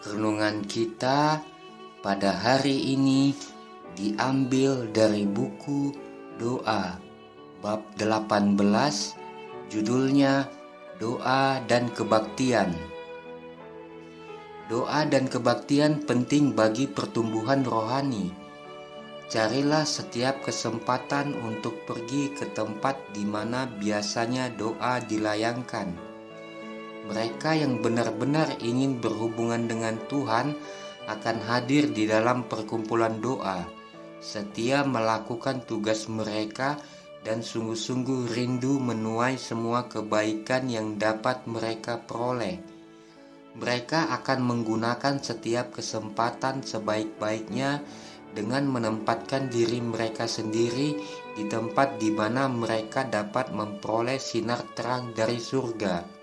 Renungan kita pada hari ini diambil dari buku Doa bab 18, judulnya Doa dan Kebaktian. Doa dan kebaktian penting bagi pertumbuhan rohani. Carilah setiap kesempatan untuk pergi ke tempat di mana biasanya doa dilayangkan. Mereka yang benar-benar ingin berhubungan dengan Tuhan akan hadir di dalam perkumpulan doa, setia melakukan tugas mereka dan sungguh-sungguh rindu menuai semua kebaikan yang dapat mereka peroleh. Mereka akan menggunakan setiap kesempatan sebaik-baiknya dengan menempatkan diri mereka sendiri di tempat di mana mereka dapat memperoleh sinar terang dari surga.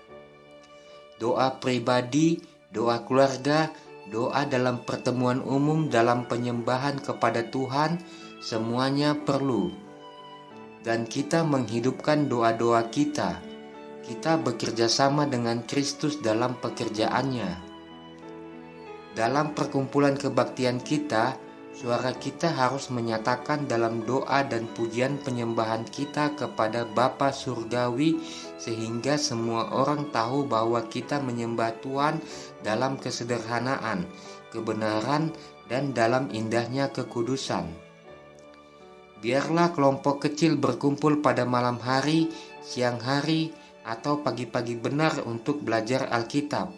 Doa pribadi, doa keluarga, doa dalam pertemuan umum, dalam penyembahan kepada Tuhan, semuanya perlu. Dan kita menghidupkan doa-doa kita. Kita bekerja sama dengan Kristus dalam pekerjaannya. Dalam perkumpulan kebaktian kita, suara kita harus menyatakan dalam doa dan pujian penyembahan kita kepada Bapa Surgawi sehingga semua orang tahu bahwa kita menyembah Tuhan dalam kesederhanaan, kebenaran, dan dalam indahnya kekudusan. Biarlah kelompok kecil berkumpul pada malam hari, siang hari, atau pagi-pagi benar untuk belajar Alkitab.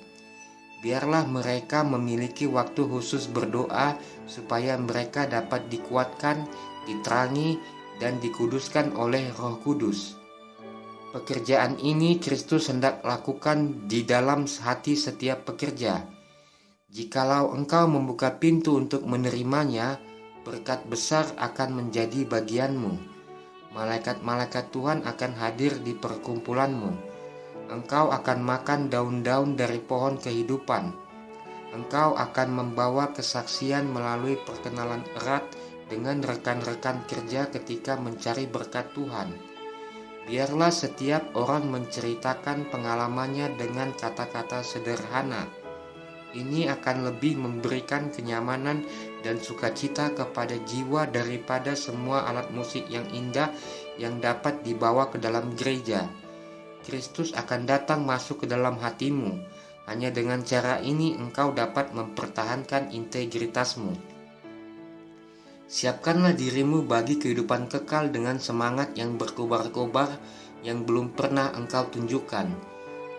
Biarlah mereka memiliki waktu khusus berdoa supaya mereka dapat dikuatkan, diterangi, dan dikuduskan oleh Roh Kudus. Pekerjaan ini Kristus hendak lakukan di dalam hati setiap pekerja. Jikalau engkau membuka pintu untuk menerimanya, berkat besar akan menjadi bagianmu. Malaikat-malaikat Tuhan akan hadir di perkumpulanmu. Engkau akan makan daun-daun dari pohon kehidupan. Engkau akan membawa kesaksian melalui perkenalan erat dengan rekan-rekan kerja ketika mencari berkat Tuhan. Biarlah setiap orang menceritakan pengalamannya dengan kata-kata sederhana. Ini akan lebih memberikan kenyamanan dan sukacita kepada jiwa daripada semua alat musik yang indah yang dapat dibawa ke dalam gereja. Kristus akan datang masuk ke dalam hatimu. Hanya dengan cara ini engkau dapat mempertahankan integritasmu. Siapkanlah dirimu bagi kehidupan kekal dengan semangat yang berkobar-kobar yang belum pernah engkau tunjukkan.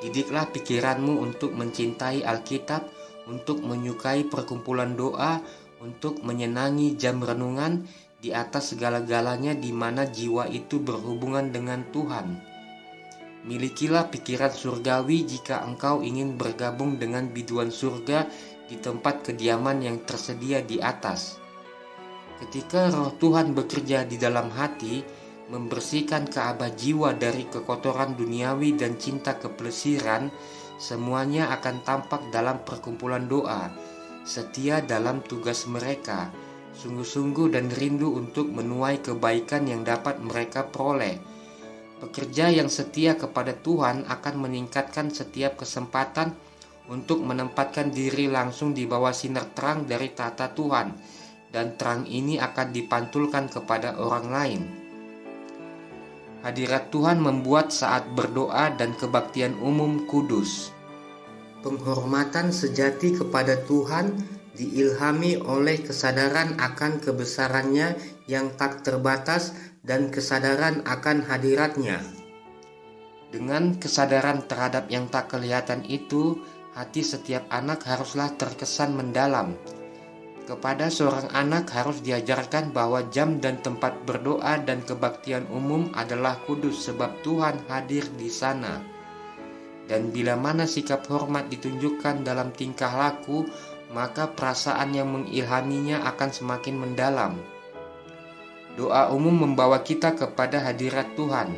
Didiklah pikiranmu untuk mencintai Alkitab, untuk menyukai perkumpulan doa, untuk menyenangi jam renungan di atas segala-galanya di mana jiwa itu berhubungan dengan Tuhan. Milikilah pikiran surgawi jika engkau ingin bergabung dengan biduan surga di tempat kediaman yang tersedia di atas. Ketika Roh Tuhan bekerja di dalam hati, membersihkan Ka'bah jiwa dari kekotoran duniawi dan cinta kepelesiran, semuanya akan tampak dalam perkumpulan doa, setia dalam tugas mereka, sungguh-sungguh dan rindu untuk menuai kebaikan yang dapat mereka peroleh. Pekerja yang setia kepada Tuhan akan meningkatkan setiap kesempatan untuk menempatkan diri langsung di bawah sinar terang dari tahta Tuhan, dan terang ini akan dipantulkan kepada orang lain. Hadirat Tuhan membuat saat berdoa dan kebaktian umum kudus. Penghormatan sejati kepada Tuhan diilhami oleh kesadaran akan kebesarannya yang tak terbatas dan kesadaran akan hadiratnya. Dengan kesadaran terhadap yang tak kelihatan itu, hati setiap anak haruslah terkesan mendalam. Kepada seorang anak harus diajarkan bahwa jam dan tempat berdoa dan kebaktian umum adalah kudus sebab Tuhan hadir di sana. Dan bila mana sikap hormat ditunjukkan dalam tingkah laku, maka perasaan yang mengilhaminya akan semakin mendalam. Doa umum membawa kita kepada hadirat Tuhan.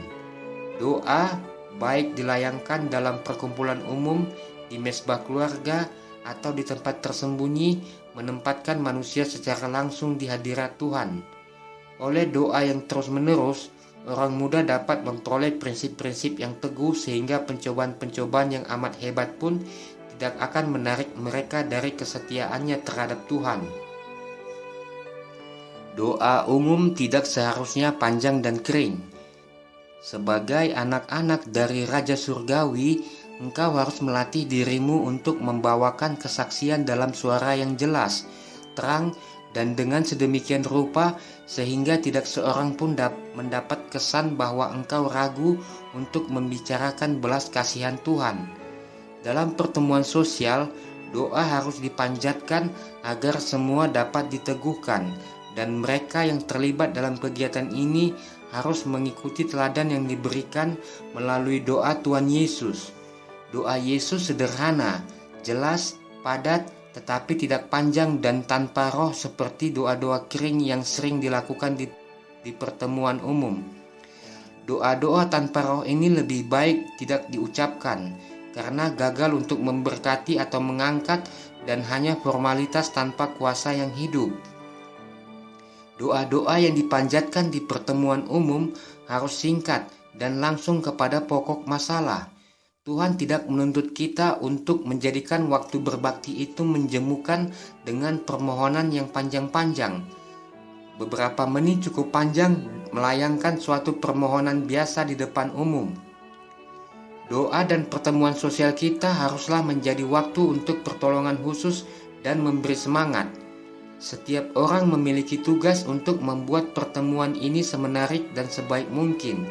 Doa baik dilayangkan dalam perkumpulan umum, di mesbah keluarga, atau di tempat tersembunyi, menempatkan manusia secara langsung di hadirat Tuhan. Oleh doa yang terus-menerus, orang muda dapat memperoleh prinsip-prinsip yang teguh sehingga pencobaan-pencobaan yang amat hebat pun tidak akan menarik mereka dari kesetiaannya terhadap Tuhan. Doa umum tidak seharusnya panjang dan kering. Sebagai anak-anak dari Raja Surgawi, engkau harus melatih dirimu untuk membawakan kesaksian dalam suara yang jelas, terang, dan dengan sedemikian rupa sehingga tidak seorang pun mendapat kesan bahwa engkau ragu untuk membicarakan belas kasihan Tuhan. Dalam pertemuan sosial, doa harus dipanjatkan agar semua dapat diteguhkan, dan mereka yang terlibat dalam kegiatan ini harus mengikuti teladan yang diberikan melalui doa Tuhan Yesus. Doa Yesus sederhana, jelas, padat, tetapi tidak panjang dan tanpa roh seperti doa-doa kering yang sering dilakukan di pertemuan umum. Doa-doa tanpa roh ini lebih baik tidak diucapkan, karena gagal untuk memberkati atau mengangkat dan hanya formalitas tanpa kuasa yang hidup. Doa-doa yang dipanjatkan di pertemuan umum harus singkat dan langsung kepada pokok masalah. Tuhan tidak menuntut kita untuk menjadikan waktu berbakti itu menjemukan dengan permohonan yang panjang-panjang. Beberapa menit cukup panjang melayangkan suatu permohonan biasa di depan umum. Doa dan pertemuan sosial kita haruslah menjadi waktu untuk pertolongan khusus dan memberi semangat. Setiap orang memiliki tugas untuk membuat pertemuan ini semenarik dan sebaik mungkin.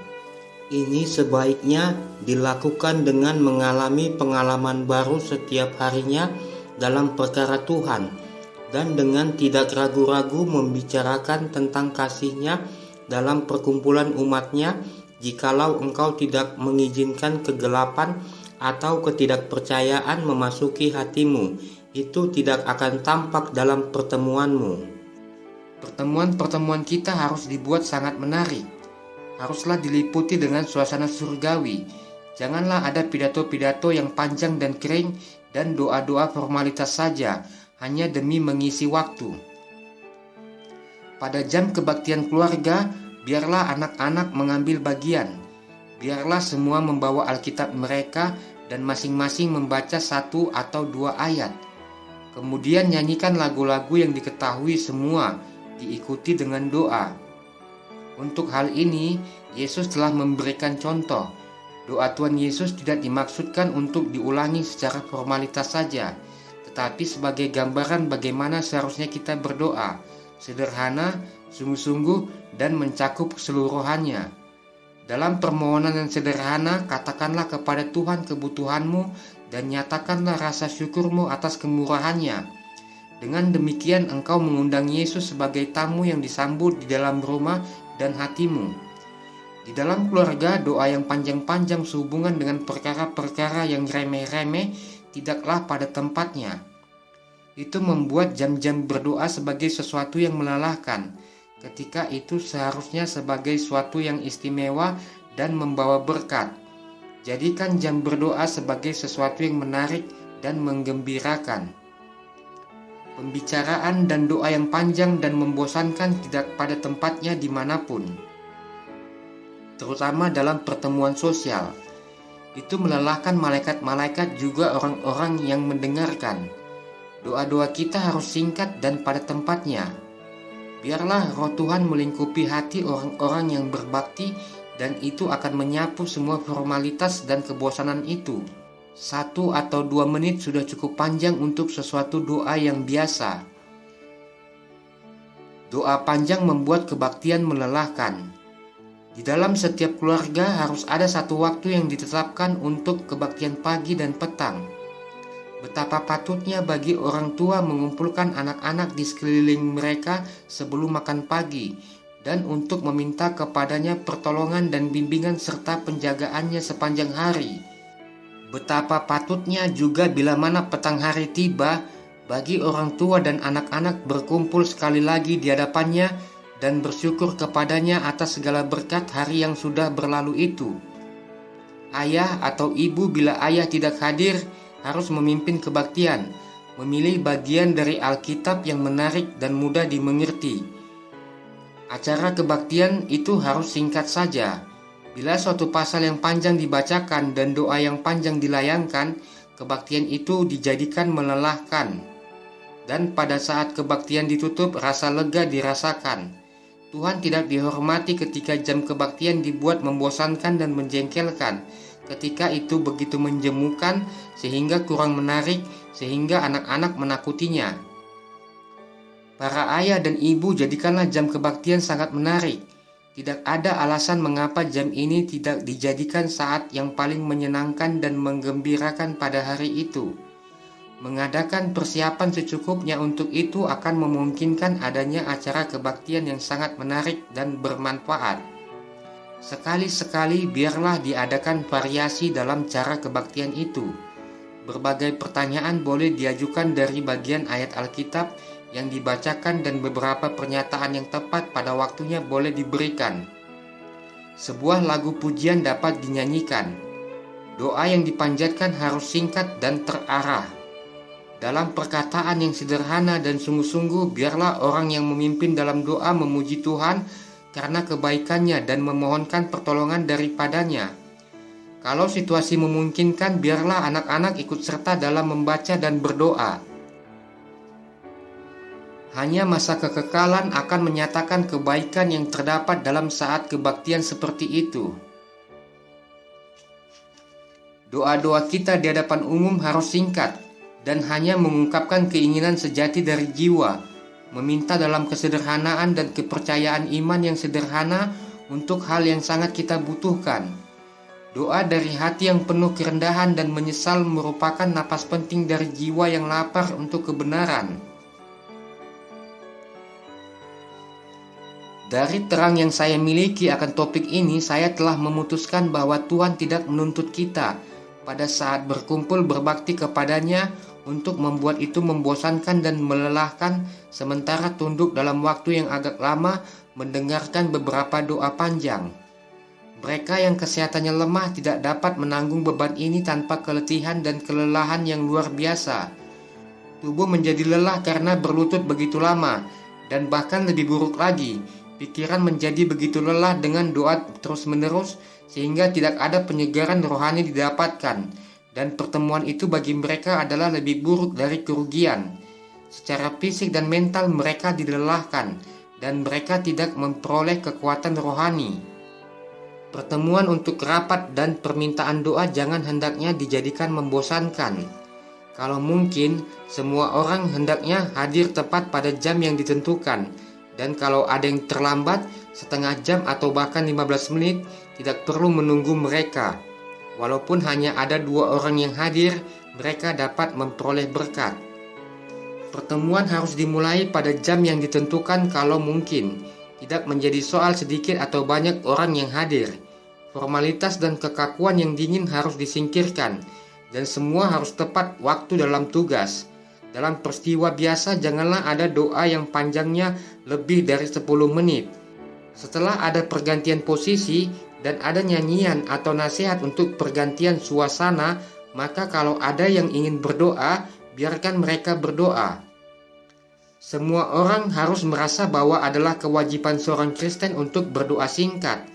Ini sebaiknya dilakukan dengan mengalami pengalaman baru setiap harinya dalam perkara Tuhan, dan dengan tidak ragu-ragu membicarakan tentang kasih-Nya dalam perkumpulan umat-Nya. Jikalau engkau tidak mengizinkan kegelapan atau ketidakpercayaan memasuki hatimu, itu tidak akan tampak dalam pertemuanmu. Pertemuan-pertemuan kita harus dibuat sangat menarik. Haruslah diliputi dengan suasana surgawi. Janganlah ada pidato-pidato yang panjang dan kering dan doa-doa formalitas saja, hanya demi mengisi waktu. Pada jam kebaktian keluarga, biarlah anak-anak mengambil bagian. Biarlah semua membawa Alkitab mereka dan masing-masing membaca 1 atau 2 ayat. Kemudian nyanyikan lagu-lagu yang diketahui semua, diikuti dengan doa. Untuk hal ini, Yesus telah memberikan contoh. Doa Tuhan Yesus tidak dimaksudkan untuk diulangi secara formalitas saja, tetapi sebagai gambaran bagaimana seharusnya kita berdoa, sederhana, sungguh-sungguh, dan mencakup keseluruhannya. Dalam permohonan yang sederhana, katakanlah kepada Tuhan kebutuhanmu dan nyatakanlah rasa syukurmu atas kemurahannya. Dengan demikian engkau mengundang Yesus sebagai tamu yang disambut di dalam rumah dan hatimu. Di dalam keluarga, doa yang panjang-panjang sehubungan dengan perkara-perkara yang remeh-remeh tidaklah pada tempatnya. Itu membuat jam-jam berdoa sebagai sesuatu yang melelahkan, ketika itu seharusnya sebagai sesuatu yang istimewa dan membawa berkat. Jadikan jam berdoa sebagai sesuatu yang menarik dan menggembirakan. Pembicaraan dan doa yang panjang dan membosankan tidak pada tempatnya dimanapun, terutama dalam pertemuan sosial. Itu melelahkan malaikat-malaikat juga orang-orang yang mendengarkan. Doa-doa kita harus singkat dan pada tempatnya. Biarlah roh Tuhan melingkupi hati orang-orang yang berbakti, dan itu akan menyapu semua formalitas dan kebosanan itu. 1 atau 2 menit sudah cukup panjang untuk sesuatu doa yang biasa. Doa panjang membuat kebaktian melelahkan. Di dalam setiap keluarga harus ada satu waktu yang ditetapkan untuk kebaktian pagi dan petang. Betapa patutnya bagi orang tua mengumpulkan anak-anak di sekeliling mereka sebelum makan pagi, dan untuk meminta kepadanya pertolongan dan bimbingan serta penjagaannya sepanjang hari. Betapa patutnya juga bila mana petang hari tiba, bagi orang tua dan anak-anak berkumpul sekali lagi di hadapannya dan bersyukur kepadanya atas segala berkat hari yang sudah berlalu itu. Ayah atau ibu bila ayah tidak hadir harus memimpin kebaktian, memilih bagian dari Alkitab yang menarik dan mudah dimengerti. Acara kebaktian itu harus singkat saja. Bila suatu pasal yang panjang dibacakan dan doa yang panjang dilayangkan, kebaktian itu dijadikan melelahkan. Dan pada saat kebaktian ditutup, rasa lega dirasakan. Tuhan tidak dihormati ketika jam kebaktian dibuat membosankan dan menjengkelkan. Ketika itu begitu menjemukan sehingga kurang menarik, sehingga anak-anak menakutinya. Para ayah dan ibu, jadikanlah jam kebaktian sangat menarik. Tidak ada alasan mengapa jam ini tidak dijadikan saat yang paling menyenangkan dan menggembirakan pada hari itu. Mengadakan persiapan secukupnya untuk itu akan memungkinkan adanya acara kebaktian yang sangat menarik dan bermanfaat. Sekali-sekali biarlah diadakan variasi dalam cara kebaktian itu. Berbagai pertanyaan boleh diajukan dari bagian ayat Alkitab yang dibacakan dan beberapa pernyataan yang tepat pada waktunya boleh diberikan. Sebuah lagu pujian dapat dinyanyikan. Doa yang dipanjatkan harus singkat dan terarah. Dalam perkataan yang sederhana dan sungguh-sungguh, biarlah orang yang memimpin dalam doa memuji Tuhan karena kebaikannya dan memohonkan pertolongan daripadanya. Kalau situasi memungkinkan, biarlah anak-anak ikut serta dalam membaca dan berdoa. Hanya masa kekekalan akan menyatakan kebaikan yang terdapat dalam saat kebaktian seperti itu. Doa-doa kita di hadapan umum harus singkat dan hanya mengungkapkan keinginan sejati dari jiwa, meminta dalam kesederhanaan dan kepercayaan iman yang sederhana untuk hal yang sangat kita butuhkan. Doa dari hati yang penuh kerendahan dan menyesal merupakan napas penting dari jiwa yang lapar untuk kebenaran. Dari terang yang saya miliki akan topik ini, saya telah memutuskan bahwa Tuhan tidak menuntut kita pada saat berkumpul berbakti kepadanya untuk membuat itu membosankan dan melelahkan, sementara tunduk dalam waktu yang agak lama mendengarkan beberapa doa panjang. Mereka yang kesehatannya lemah tidak dapat menanggung beban ini tanpa keletihan dan kelelahan yang luar biasa. Tubuh menjadi lelah karena berlutut begitu lama, dan bahkan lebih buruk lagi, pikiran menjadi begitu lelah dengan doa terus-menerus sehingga tidak ada penyegaran rohani didapatkan, dan pertemuan itu bagi mereka adalah lebih buruk dari kerugian. Secara fisik dan mental mereka dilelahkan dan mereka tidak memperoleh kekuatan rohani. Pertemuan untuk rapat dan permintaan doa jangan hendaknya dijadikan membosankan. Kalau mungkin, semua orang hendaknya hadir tepat pada jam yang ditentukan. Dan kalau ada yang terlambat, setengah jam atau bahkan 15 menit, tidak perlu menunggu mereka. Walaupun hanya ada 2 orang yang hadir, mereka dapat memperoleh berkat. Pertemuan harus dimulai pada jam yang ditentukan kalau mungkin. Tidak menjadi soal sedikit atau banyak orang yang hadir. Formalitas dan kekakuan yang dingin harus disingkirkan. Dan semua harus tepat waktu dalam tugas. Dalam peristiwa biasa, janganlah ada doa yang panjangnya lebih dari 10 menit. Setelah ada pergantian posisi dan ada nyanyian atau nasihat untuk pergantian suasana, maka kalau ada yang ingin berdoa, biarkan mereka berdoa. Semua orang harus merasa bahwa adalah kewajiban seorang Kristen untuk berdoa singkat.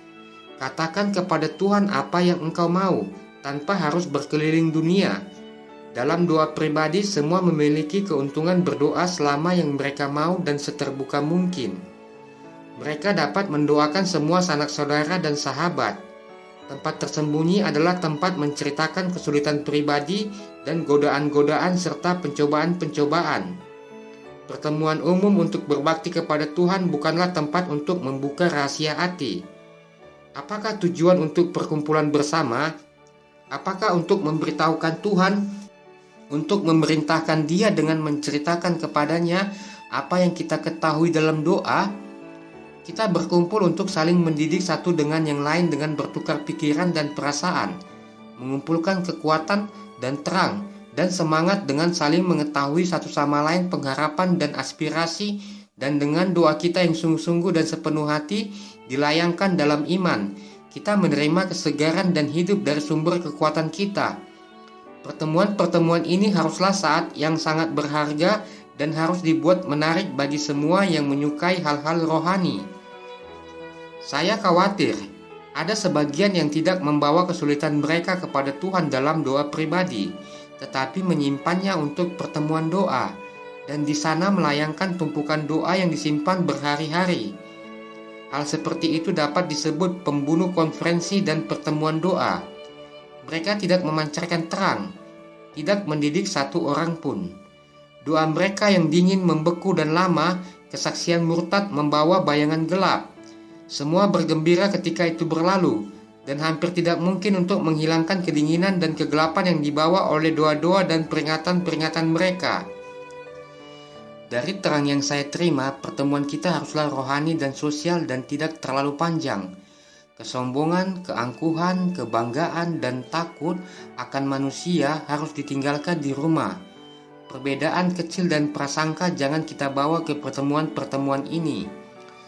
Katakan kepada Tuhan apa yang engkau mau, tanpa harus berkeliling dunia. Dalam doa pribadi, semua memiliki keuntungan berdoa selama yang mereka mau dan seterbuka mungkin. Mereka dapat mendoakan semua sanak saudara dan sahabat. Tempat tersembunyi adalah tempat menceritakan kesulitan pribadi dan godaan-godaan serta pencobaan-pencobaan. Pertemuan umum untuk berbakti kepada Tuhan bukanlah tempat untuk membuka rahasia hati. Apakah tujuan untuk perkumpulan bersama? Apakah untuk memberitahukan Tuhan? Untuk memerintahkan Dia dengan menceritakan kepadanya apa yang kita ketahui dalam doa? Kita berkumpul untuk saling mendidik satu dengan yang lain dengan bertukar pikiran dan perasaan, mengumpulkan kekuatan dan terang dan semangat dengan saling mengetahui satu sama lain pengharapan dan aspirasi, dan dengan doa kita yang sungguh-sungguh dan sepenuh hati dilayangkan dalam iman, kita menerima kesegaran dan hidup dari sumber kekuatan kita. Pertemuan-pertemuan ini haruslah saat yang sangat berharga dan harus dibuat menarik bagi semua yang menyukai hal-hal rohani. Saya khawatir ada sebagian yang tidak membawa kesulitan mereka kepada Tuhan dalam doa pribadi, tetapi menyimpannya untuk pertemuan doa, dan di sana melayangkan tumpukan doa yang disimpan berhari-hari. Hal seperti itu dapat disebut pembunuh konferensi dan pertemuan doa. Mereka tidak memancarkan terang, tidak mendidik satu orang pun. Doa mereka yang dingin, membeku, dan lama, kesaksian murtad membawa bayangan gelap. Semua bergembira ketika itu berlalu, dan hampir tidak mungkin untuk menghilangkan kedinginan dan kegelapan yang dibawa oleh doa-doa dan peringatan-peringatan mereka. Dari terang yang saya terima, pertemuan kita haruslah rohani dan sosial dan tidak terlalu panjang. Kesombongan, keangkuhan, kebanggaan, dan takut akan manusia harus ditinggalkan di rumah. Perbedaan kecil dan prasangka jangan kita bawa ke pertemuan-pertemuan ini.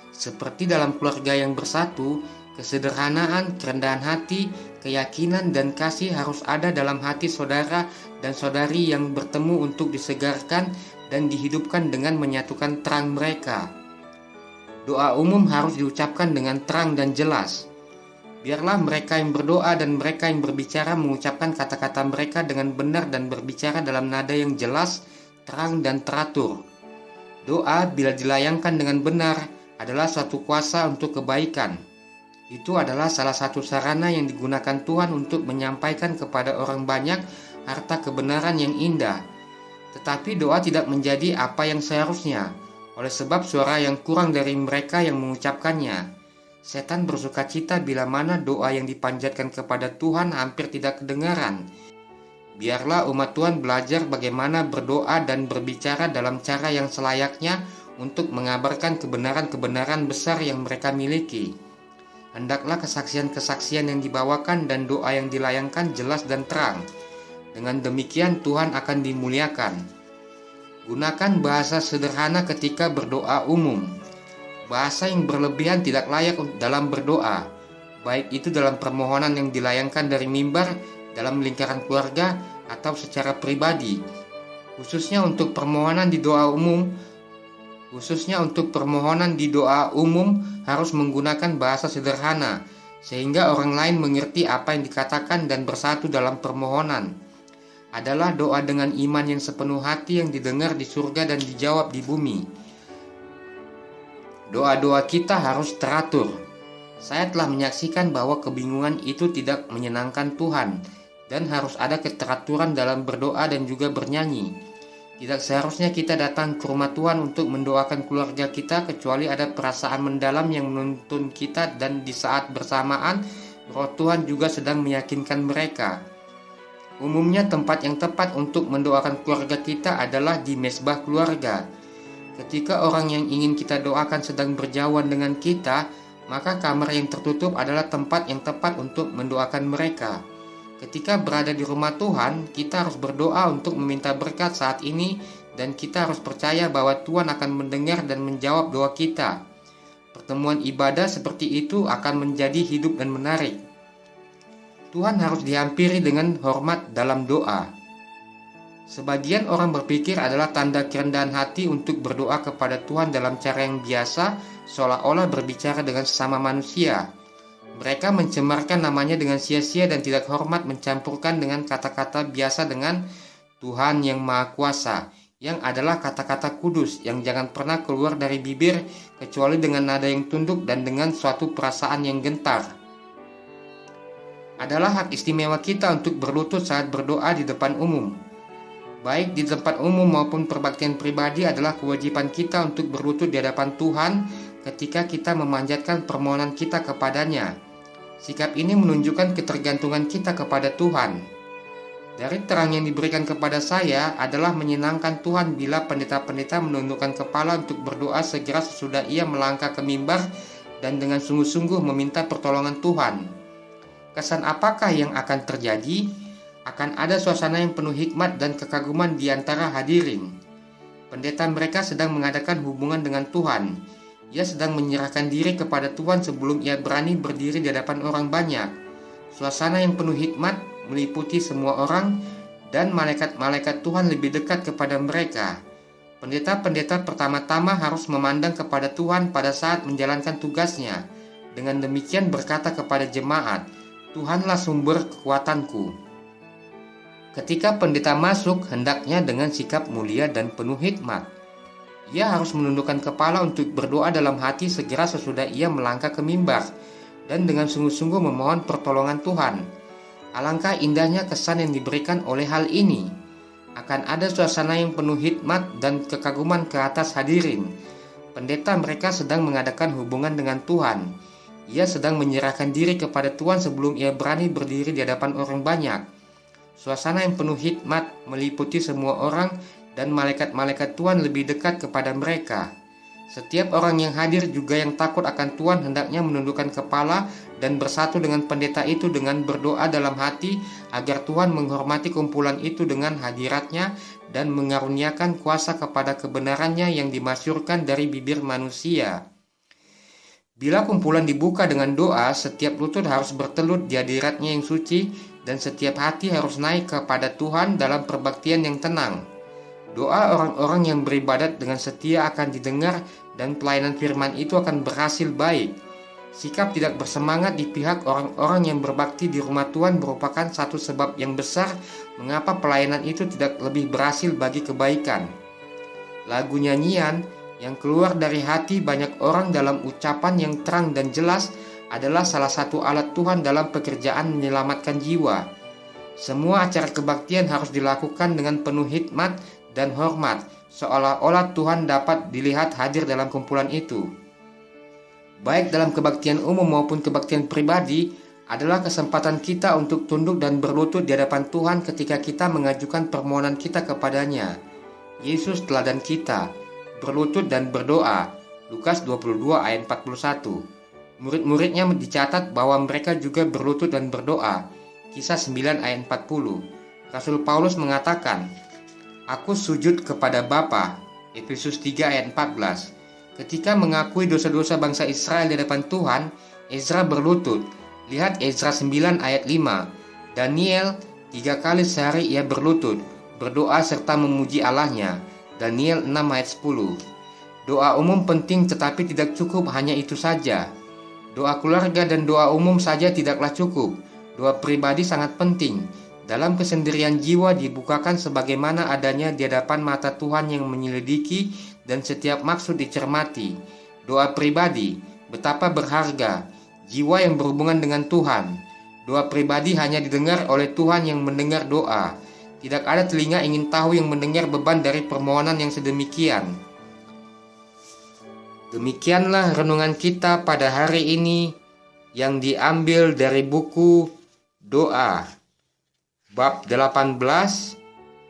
Seperti dalam keluarga yang bersatu, kesederhanaan, kerendahan hati, keyakinan, dan kasih harus ada dalam hati saudara dan saudari yang bertemu untuk disegarkan dan dihidupkan dengan menyatukan terang mereka. Doa umum harus diucapkan dengan terang dan jelas. Biarlah mereka yang berdoa dan mereka yang berbicara mengucapkan kata-kata mereka dengan benar dan berbicara dalam nada yang jelas, terang, dan teratur. Doa bila dilayangkan dengan benar adalah suatu kuasa untuk kebaikan. Itu adalah salah satu sarana yang digunakan Tuhan untuk menyampaikan kepada orang banyak harta kebenaran yang indah. Tetapi doa tidak menjadi apa yang seharusnya, oleh sebab suara yang kurang dari mereka yang mengucapkannya. Setan bersukacita bila mana doa yang dipanjatkan kepada Tuhan hampir tidak kedengaran. Biarlah umat Tuhan belajar bagaimana berdoa dan berbicara dalam cara yang selayaknya untuk mengabarkan kebenaran-kebenaran besar yang mereka miliki. Hendaklah kesaksian-kesaksian yang dibawakan dan doa yang dilayangkan jelas dan terang. Dengan demikian Tuhan akan dimuliakan. Gunakan bahasa sederhana ketika berdoa umum. Bahasa yang berlebihan tidak layak dalam berdoa, baik itu dalam permohonan yang dilayangkan dari mimbar, dalam lingkaran keluarga, atau secara pribadi. Khususnya untuk permohonan di doa umum harus menggunakan bahasa sederhana, sehingga orang lain mengerti apa yang dikatakan dan bersatu dalam permohonan. Adalah doa dengan iman yang sepenuh hati yang didengar di surga dan dijawab di bumi. Doa-doa kita harus teratur. Saya telah menyaksikan bahwa kebingungan itu tidak menyenangkan Tuhan, dan harus ada keteraturan dalam berdoa dan juga bernyanyi. Tidak seharusnya kita datang ke rumah Tuhan untuk mendoakan keluarga kita kecuali ada perasaan mendalam yang menuntun kita, dan di saat bersamaan Roh Tuhan juga sedang meyakinkan mereka. Umumnya tempat yang tepat untuk mendoakan keluarga kita adalah di mezbah keluarga. Ketika orang yang ingin kita doakan sedang berjauhan dengan kita, maka kamar yang tertutup adalah tempat yang tepat untuk mendoakan mereka. Ketika berada di rumah Tuhan, kita harus berdoa untuk meminta berkat saat ini, dan kita harus percaya bahwa Tuhan akan mendengar dan menjawab doa kita. Pertemuan ibadah seperti itu akan menjadi hidup dan menarik. Tuhan harus dihampiri dengan hormat dalam doa. Sebagian orang berpikir adalah tanda kerendahan hati untuk berdoa kepada Tuhan dalam cara yang biasa, seolah-olah berbicara dengan sesama manusia. Mereka mencemarkan namanya dengan sia-sia dan tidak hormat mencampurkan dengan kata-kata biasa dengan Tuhan yang Maha Kuasa, yang adalah kata-kata kudus yang jangan pernah keluar dari bibir kecuali dengan nada yang tunduk dan dengan suatu perasaan yang gentar. Adalah hak istimewa kita untuk berlutut saat berdoa di depan umum. Baik di tempat umum maupun perbaktian pribadi adalah kewajiban kita untuk berlutut di hadapan Tuhan ketika kita memanjatkan permohonan kita kepadanya. Sikap ini menunjukkan ketergantungan kita kepada Tuhan. Dari terang yang diberikan kepada saya adalah menyenangkan Tuhan bila pendeta-pendeta menundukkan kepala untuk berdoa segera sesudah ia melangkah ke mimbar dan dengan sungguh-sungguh meminta pertolongan Tuhan. Kesan apakah yang akan terjadi? Akan ada suasana yang penuh hikmat dan kekaguman di antara hadirin. Pendeta mereka sedang mengadakan hubungan dengan Tuhan. Ia sedang menyerahkan diri kepada Tuhan sebelum ia berani berdiri di hadapan orang banyak. Suasana yang penuh hikmat meliputi semua orang, dan malaikat-malaikat Tuhan lebih dekat kepada mereka. Pendeta-pendeta pertama-tama harus memandang kepada Tuhan pada saat menjalankan tugasnya. Dengan demikian berkata kepada jemaat, Tuhanlah sumber kekuatanku. Ketika pendeta masuk, hendaknya dengan sikap mulia dan penuh hikmat. Ia harus menundukkan kepala untuk berdoa dalam hati segera sesudah ia melangkah ke mimbar, dan dengan sungguh-sungguh memohon pertolongan Tuhan. Alangkah indahnya kesan yang diberikan oleh hal ini. Akan ada suasana yang penuh hikmat dan kekaguman ke atas hadirin. Pendeta mereka sedang mengadakan hubungan dengan Tuhan. Ia sedang menyerahkan diri kepada Tuhan sebelum ia berani berdiri di hadapan orang banyak. Suasana yang penuh hikmat meliputi semua orang, dan malaikat-malaikat Tuhan lebih dekat kepada mereka. Setiap orang yang hadir juga yang takut akan Tuhan hendaknya menundukkan kepala dan bersatu dengan pendeta itu dengan berdoa dalam hati agar Tuhan menghormati kumpulan itu dengan hadiratnya dan mengaruniakan kuasa kepada kebenarannya yang dimasyurkan dari bibir manusia. Bila kumpulan dibuka dengan doa, setiap lutut harus bertelut di hadiratnya yang suci dan setiap hati harus naik kepada Tuhan dalam perbaktian yang tenang. Doa orang-orang yang beribadat dengan setia akan didengar dan pelayanan firman itu akan berhasil baik. Sikap tidak bersemangat di pihak orang-orang yang berbakti di rumah Tuhan merupakan satu sebab yang besar mengapa pelayanan itu tidak lebih berhasil bagi kebaikan. Lagu nyanyian yang keluar dari hati banyak orang dalam ucapan yang terang dan jelas adalah salah satu alat Tuhan dalam pekerjaan menyelamatkan jiwa. Semua acara kebaktian harus dilakukan dengan penuh hikmat dan hormat, seolah-olah Tuhan dapat dilihat hadir dalam kumpulan itu. Baik dalam kebaktian umum maupun kebaktian pribadi adalah kesempatan kita untuk tunduk dan berlutut di hadapan Tuhan ketika kita mengajukan permohonan kita kepadanya. Yesus teladan kita, berlutut dan berdoa. Lukas 22 ayat 41. Murid-muridnya dicatat bahwa mereka juga berlutut dan berdoa. Kisah 9 ayat 40. Rasul Paulus mengatakan, "Aku sujud kepada Bapa." Efesus 3 ayat 14. Ketika mengakui dosa-dosa bangsa Israel di hadapan Tuhan, Ezra berlutut. Lihat Ezra 9 ayat 5. Daniel 3 kali sehari ia berlutut, berdoa serta memuji Allahnya. Daniel 6 ayat 10. Doa umum penting tetapi tidak cukup hanya itu saja. Doa keluarga dan doa umum saja tidaklah cukup. Doa pribadi sangat penting. Dalam kesendirian jiwa dibukakan sebagaimana adanya di hadapan mata Tuhan yang menyelidiki dan setiap maksud dicermati. Doa pribadi, betapa berharga, jiwa yang berhubungan dengan Tuhan. Doa pribadi hanya didengar oleh Tuhan yang mendengar doa. Tidak ada telinga ingin tahu yang mendengar beban dari permohonan yang sedemikian. Demikianlah renungan kita pada hari ini yang diambil dari buku Doa. Bab 18,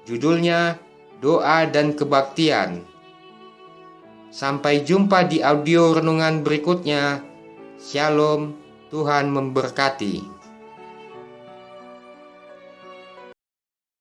judulnya Doa dan Kebaktian. Sampai jumpa di audio renungan berikutnya. Shalom, Tuhan memberkati.